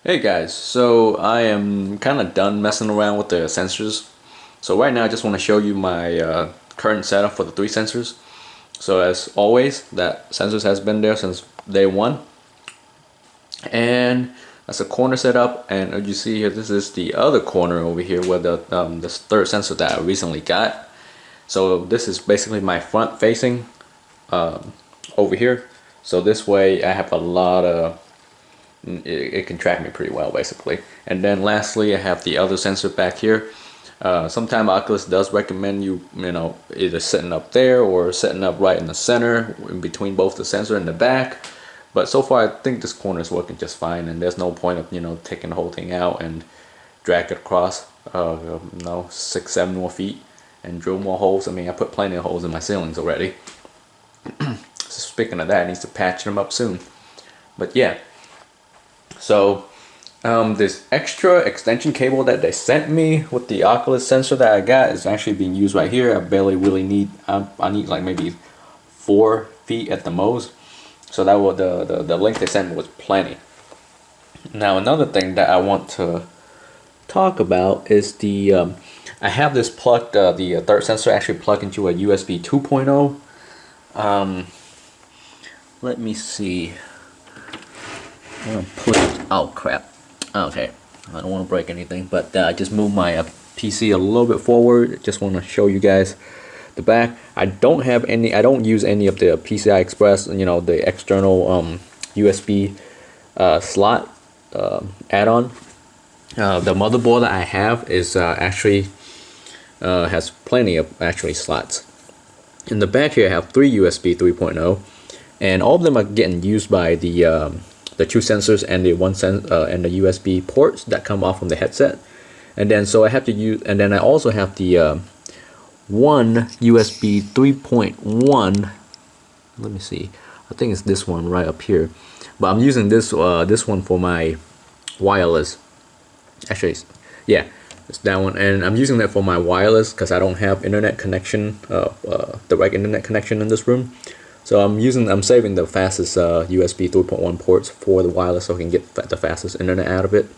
Hey guys, so I am kind of done messing around with the sensors. So right now I just want to show you my current setup for the three sensors. So as always, that sensors has been there since day one. And that's a corner setup, and as you see here, this is the other corner over here where this third sensor that I recently got. So this is basically my front facing over here. So this way I have a lot of it can track me pretty well basically. And then lastly I have the other sensor back here. Sometimes Oculus does recommend you either setting up there or setting up right in the center in between both the sensor and the back, but so far I think this corner is working just fine, and there's no point of taking the whole thing out and drag it across 6-7 more feet and drill more holes. I mean, I put plenty of holes in my ceilings already. So speaking of that, I need to patch them up soon. But yeah, so this extra extension cable that they sent me with the Oculus sensor that I got is actually being used right here. I barely really need, I need like maybe 4 feet at the most. So that was the length they sent me was plenty. Now another thing that I want to talk about is the I have this plugged, the third sensor actually plugged into a USB 2.0. Let me see. I'm gonna push. Oh crap. Okay, I don't want to break anything, but I just moved my PC a little bit forward. Just want to show you guys the back. I don't use any of the PCI Express, the external USB slot add-on. The motherboard that I have is actually has plenty of slots. In the back here I have 3 USB 3.0, and all of them are getting used by the 2 sensors and the and the USB ports that come off from the headset. And then so I have to use, and then I also have the one USB 3.1. Let me see, I think it's this one right up here, but I'm using this one for my wireless. Actually, yeah, it's that one, and I'm using that for my wireless because I don't have internet connection, direct internet connection in this room. So I'm saving the fastest USB 3.1 ports for the wireless so I can get the fastest internet out of it.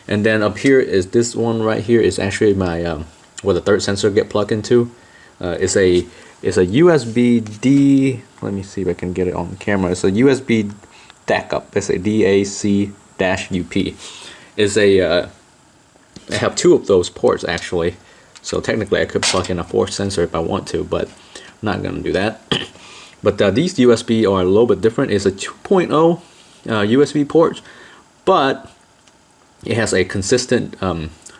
And then up here is this one right here is actually my where the third sensor get plugged into. It's a USB D. Let me see if I can get it on the camera. It's a USB DAC. It's a DAC-UP. It's a I have 2 of those ports actually. So technically I could plug in a 4th sensor if I want to, but I'm not gonna do that. But these USB are a little bit different. It's a 2.0 USB port, but it has a consistent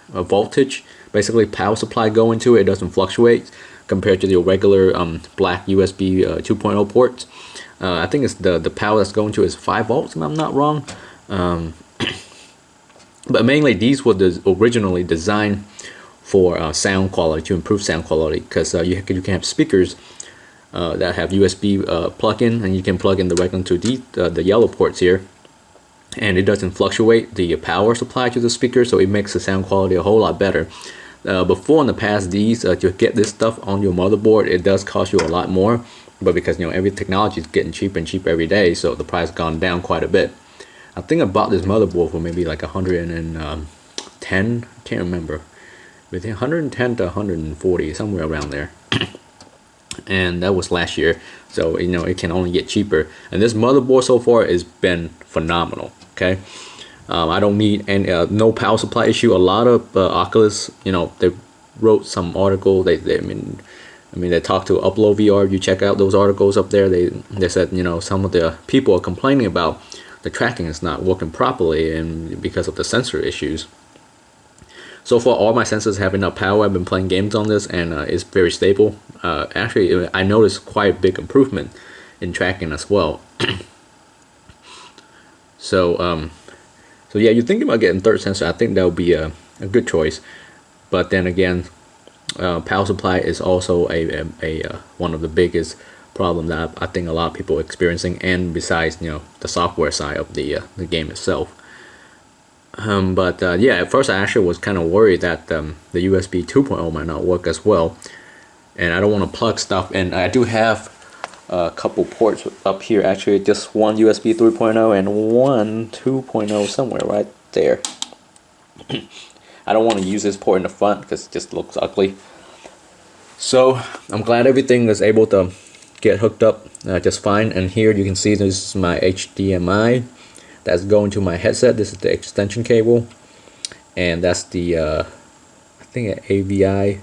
voltage, basically power supply going to it. It doesn't fluctuate compared to the regular black USB 2.0 ports. I think it's the power that's going to is 5 volts, if I'm not wrong. But mainly these were originally designed for sound quality, to improve sound quality, because you can have speakers that have USB plug-in, and you can plug in directly into the yellow ports here, and it doesn't fluctuate the power supply to the speaker, so it makes the sound quality a whole lot better. Before in the past, these to get this stuff on your motherboard, it does cost you a lot more, but because every technology is getting cheaper and cheaper every day, so the price gone down quite a bit. I think I bought this motherboard for maybe like 110, can't remember, between 110 to 140, somewhere around there. And that was last year, so it can only get cheaper. And this motherboard so far has been phenomenal. Okay, I don't need any no power supply issue. A lot of Oculus, they wrote some article. They talked to Upload VR. You check out those articles up there. They said some of the people are complaining about the tracking is not working properly, and because of the sensor issues. So far, all my sensors have enough power. I've been playing games on this, and it's very stable. Actually, I noticed quite a big improvement in tracking as well. So yeah, you're thinking about getting third sensor. I think that would be a good choice. But then again, power supply is also a one of the biggest problems that I think a lot of people are experiencing. And besides, the software side of the game itself. Yeah, at first I actually was kind of worried that the USB 2.0 might not work as well, and I don't want to plug stuff. And I do have a couple ports up here, actually just one USB 3.0 and one 2.0 somewhere right there. I don't want to use this port in the front because it just looks ugly. So I'm glad everything is able to get hooked up just fine. And here you can see this is my HDMI that's going to my headset. This is the extension cable, and that's the I think an AVI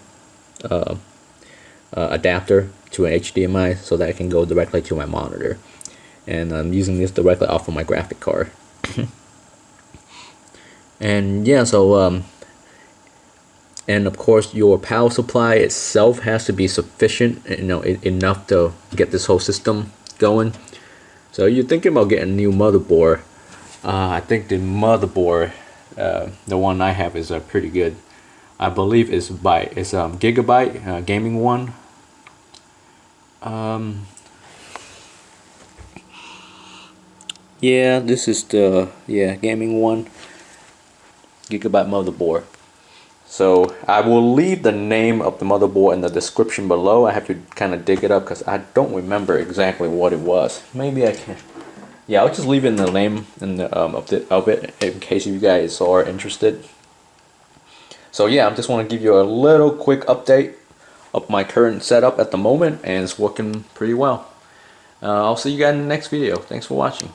adapter to an HDMI, so that I can go directly to my monitor. And I'm using this directly off of my graphic card. And yeah, so and of course your power supply itself has to be sufficient, enough to get this whole system going. So you're thinking about getting a new motherboard. I think the motherboard, the one I have, is pretty good. I believe it's Gigabyte gaming one. Yeah, this is the gaming one, Gigabyte motherboard. So I will leave the name of the motherboard in the description below. I have to kind of dig it up because I don't remember exactly what it was. Maybe I can. Yeah, I'll just leave in the name in the of it in case you guys are interested. So yeah, I just want to give you a little quick update of my current setup at the moment, and it's working pretty well. I'll see you guys in the next video. Thanks for watching.